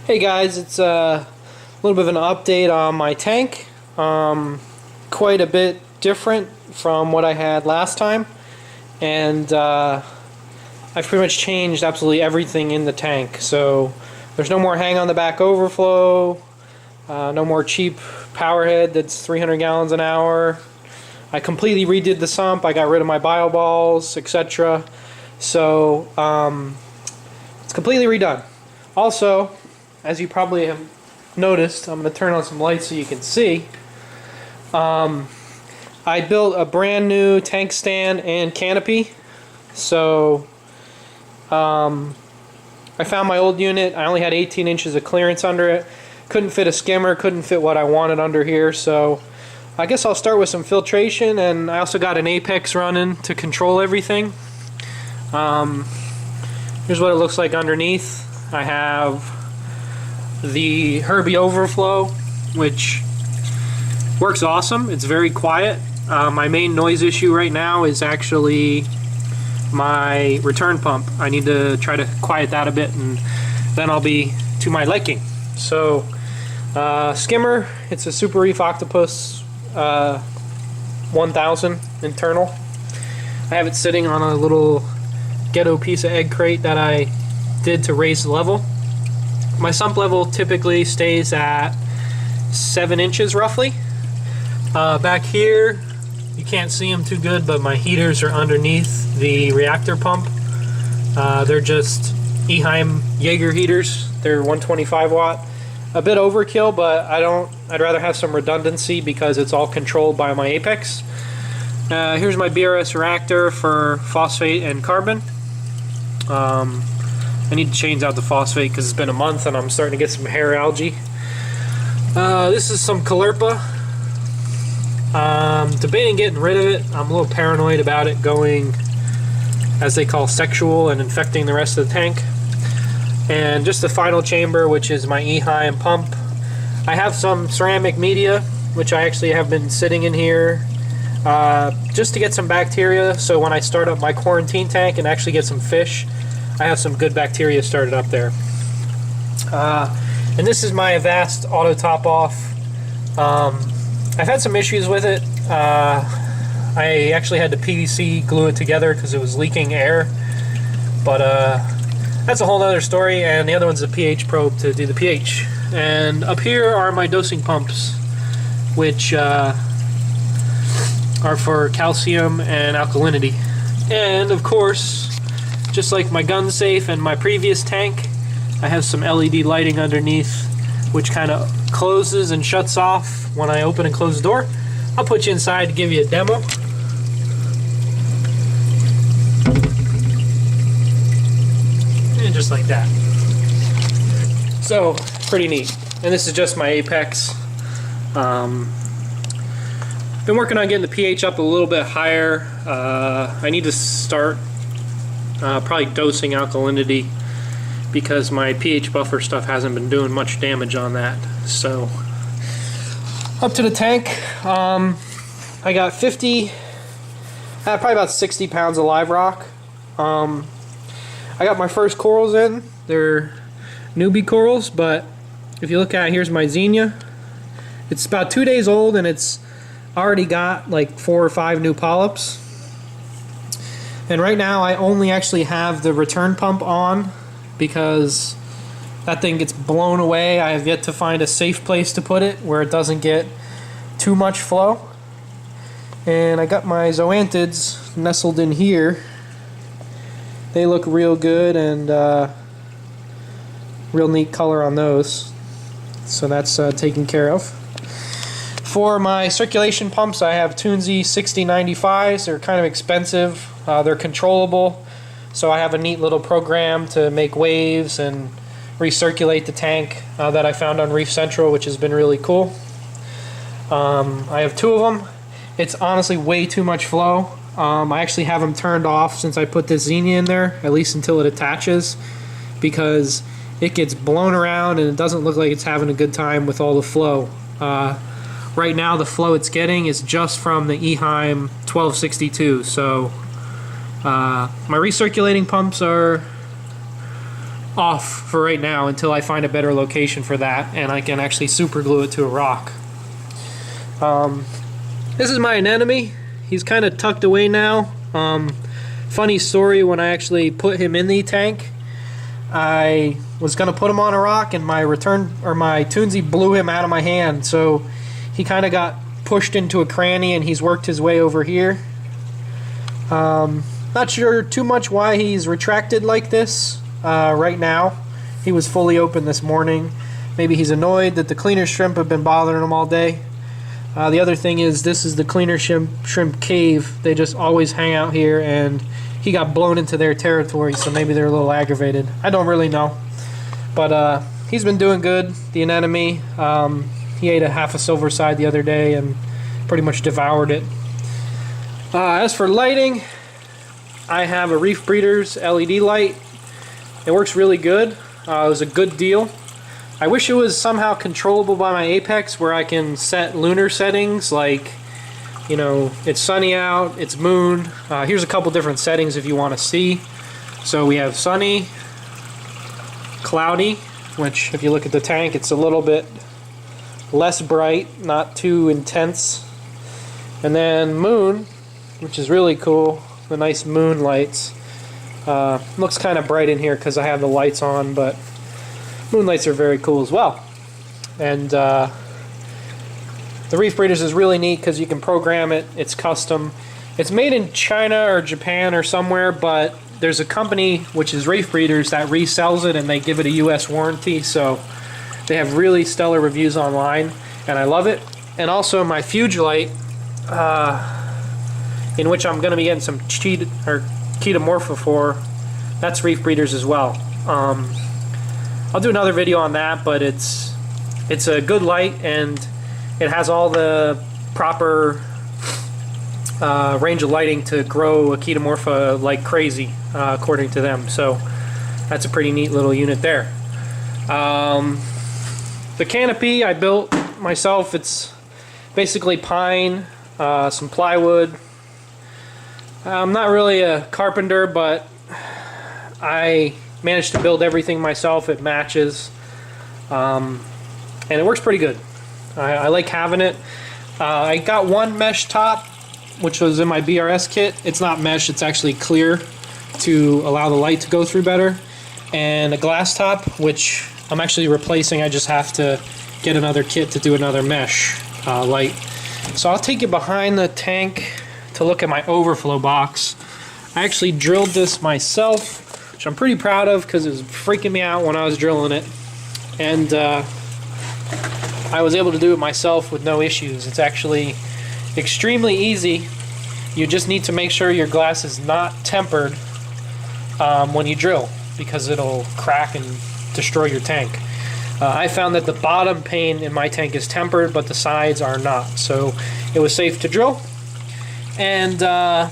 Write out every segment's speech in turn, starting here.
Hey guys, it's a little bit of an update on my tank. Quite a bit different from what I had last time, and I've pretty much changed absolutely everything in the tank. So there's no more hang on the back overflow, no more cheap power head that's 300 gallons an hour. I completely redid the sump. I got rid of my bio balls, etc. So it's completely redone. Also, as you probably have noticed, I'm going to turn on some lights so you can see. I built a brand new tank stand and canopy. So I found my old unit. I only had 18 inches of clearance under it. Couldn't fit a skimmer, couldn't fit what I wanted under here. So I guess I'll start with some filtration, and I also got an Apex running to control everything. Here's what it looks like underneath. I have the Herbie overflow, which works awesome. It's very quiet. My main noise issue right now is actually my return pump. I need to try to quiet that a bit, and then I'll be to my liking. So skimmer, it's a Super Reef Octopus 1000 internal. I have it sitting on a little ghetto piece of egg crate that I did to raise the level. My sump level typically stays at 7 inches roughly. Back here, you can't see them too good, but my heaters are underneath the reactor pump. They're just Eheim Jager heaters. They're 125 watt. A bit overkill, but I'd rather have some redundancy because it's all controlled by my Apex. Here's my BRS Reactor for phosphate and carbon. I need to change out the phosphate because it's been a month and I'm starting to get some hair algae. This is some Clerpa. Debating getting rid of it. I'm a little paranoid about it going, as they call, sexual and infecting the rest of the tank. And just the final chamber, which is my Eheim pump. I have some ceramic media, which I actually have been sitting in here just to get some bacteria, so when I start up my quarantine tank and actually get some fish, I have some good bacteria started up there. And this is my Avast auto top off. I've had some issues with it. I actually had to PVC glue it together because it was leaking air, but that's a whole other story. And the other one's a pH probe to do the pH. And up here are my dosing pumps, which are for calcium and alkalinity. And of course, just like my gun safe and my previous tank, I have some LED lighting underneath, which kind of closes and shuts off when I open and close the door. I'll put you inside to give you a demo. And just like that. So, pretty neat. And this is just my Apex. Been working on getting the pH up a little bit higher. I need to start probably dosing alkalinity because my pH buffer stuff hasn't been doing much damage on that. So up to the tank. I got probably about 60 pounds of live rock. I got my first corals in. They're newbie corals, but if you look at it, here's my Xenia. It's about 2 days old and it's already got like 4 or 5 new polyps. And right now I only actually have the return pump on because that thing gets blown away. I have yet to find a safe place to put it where it doesn't get too much flow. And I got my zoanthids nestled in here. They look real good, and real neat color on those. So that's taken care of. For my circulation pumps, I have Tunze 6095s. They're kind of expensive. They're controllable, so I have a neat little program to make waves and recirculate the tank that I found on Reef Central, which has been really cool. I have 2 of them. It's honestly way too much flow. I actually have them turned off since I put this Xenia in there, at least until it attaches, because it gets blown around and it doesn't look like it's having a good time with all the flow. Right now the flow it's getting is just from the Eheim 1262, so my recirculating pumps are off for right now until I find a better location for that and I can actually super glue it to a rock. This is my anemone. He's kind of tucked away now. Funny story, when I actually put him in the tank, I was going to put him on a rock and my Tunze blew him out of my hand, so he kind of got pushed into a cranny and he's worked his way over here. Not sure too much why he's retracted like this right now. He was fully open this morning. Maybe he's annoyed that the cleaner shrimp have been bothering him all day. The other thing is, this is the cleaner shrimp cave. They just always hang out here, and he got blown into their territory, so maybe they're a little aggravated. I don't really know. But he's been doing good, the anemone. He ate a half a silver side the other day and pretty much devoured it. As for lighting, I have a Reef Breeders LED light. It works really good. It was a good deal. I wish it was somehow controllable by my Apex, where I can set lunar settings, like, you know, it's sunny out, it's moon. Here's a couple different settings if you want to see. So we have sunny, cloudy, which if you look at the tank, it's a little bit less bright, not too intense. And then moon, which is really cool, the nice moon lights. Looks kind of bright in here because I have the lights on, but moonlights are very cool as well. And the Reef Breeders is really neat because you can program it. It's custom. It's made in China or Japan or somewhere, but there's a company, which is Reef Breeders, that resells it and they give it a US warranty, so they have really stellar reviews online and I love it. And also my Fuge light, in which I'm going to be getting some Cheetamorpha for, that's Reef Breeders as well. I'll do another video on that, but it's a good light and it has all the proper range of lighting to grow a Cheetamorpha like crazy, according to them. So that's a pretty neat little unit there. The canopy I built myself. It's basically pine, some plywood. I'm not really a carpenter, but I managed to build everything myself. It matches, and it works pretty good. I like having it. I got one mesh top, which was in my BRS kit. It's not mesh, it's actually clear to allow the light to go through better, and a glass top, which I'm actually replacing. I just have to get another kit to do another mesh light. So I'll take you behind the tank to look at my overflow box. I actually drilled this myself, which I'm pretty proud of because it was freaking me out when I was drilling it. And I was able to do it myself with no issues. It's actually extremely easy. You just need to make sure your glass is not tempered when you drill, because it'll crack and destroy your tank. I found that the bottom pane in my tank is tempered, but the sides are not. So it was safe to drill. And the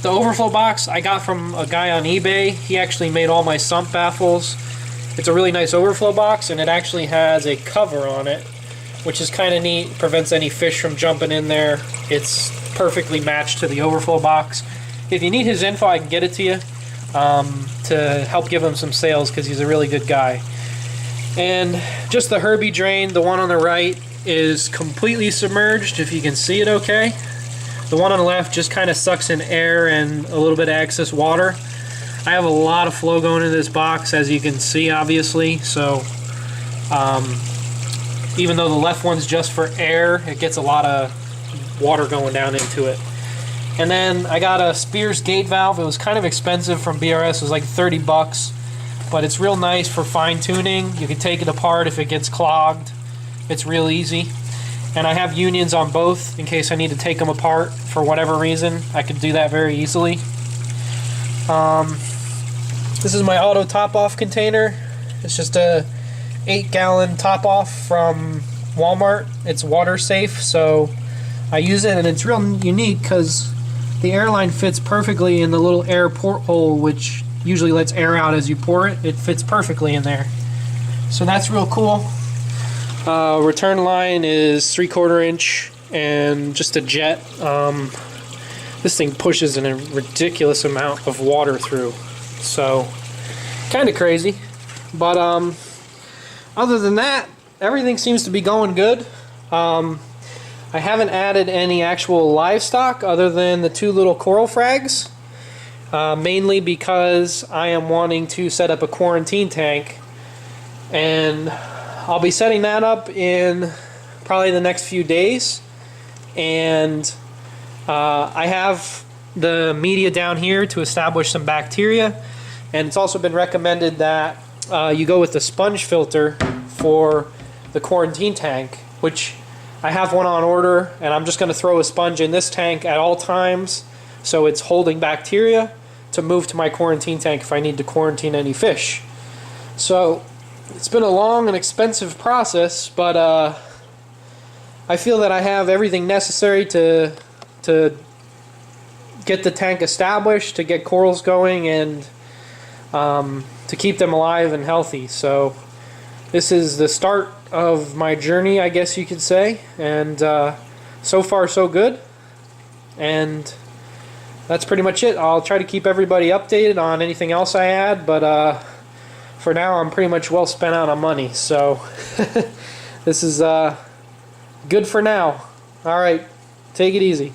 overflow box I got from a guy on eBay. He actually made all my sump baffles. It's a really nice overflow box, and it actually has a cover on it, which is kind of neat. Prevents any fish from jumping in there. It's perfectly matched to the overflow box. If you need his info, I can get it to you to help give him some sales, because he's a really good guy. And just the Herbie drain, the one on the right is completely submerged, if you can see it okay. The one on the left just kind of sucks in air and a little bit of excess water. I have a lot of flow going into this box, as you can see, obviously. So even though the left one's just for air, it gets a lot of water going down into it. And then I got a Spears gate valve. It was kind of expensive from BRS. It was like 30 bucks, but it's real nice for fine tuning. You can take it apart if it gets clogged. It's real easy. And I have unions on both in case I need to take them apart for whatever reason. I could do that very easily. This is my auto top-off container. It's just a 8-gallon top-off from Walmart. It's water safe, so I use it, and it's real unique because the airline fits perfectly in the little air porthole, which usually lets air out as you pour it. It fits perfectly in there. So that's real cool. Return line is 3/4 inch and just a jet. This thing pushes in a ridiculous amount of water through. So kind of crazy. But other than that, everything seems to be going good. I haven't added any actual livestock other than the 2 little coral frags, mainly because I am wanting to set up a quarantine tank, and I'll be setting that up in probably the next few days. And I have the media down here to establish some bacteria, and it's also been recommended that you go with the sponge filter for the quarantine tank, which I have one on order, and I'm just going to throw a sponge in this tank at all times so it's holding bacteria to move to my quarantine tank if I need to quarantine any fish. So it's been a long and expensive process, but I feel that I have everything necessary to get the tank established, to get corals going, and to keep them alive and healthy. So this is the start of my journey, I guess you could say, and so far so good. And that's pretty much it. I'll try to keep everybody updated on anything else I add, but for now I'm pretty much well spent out on money, so this is good for now. Alright, take it easy.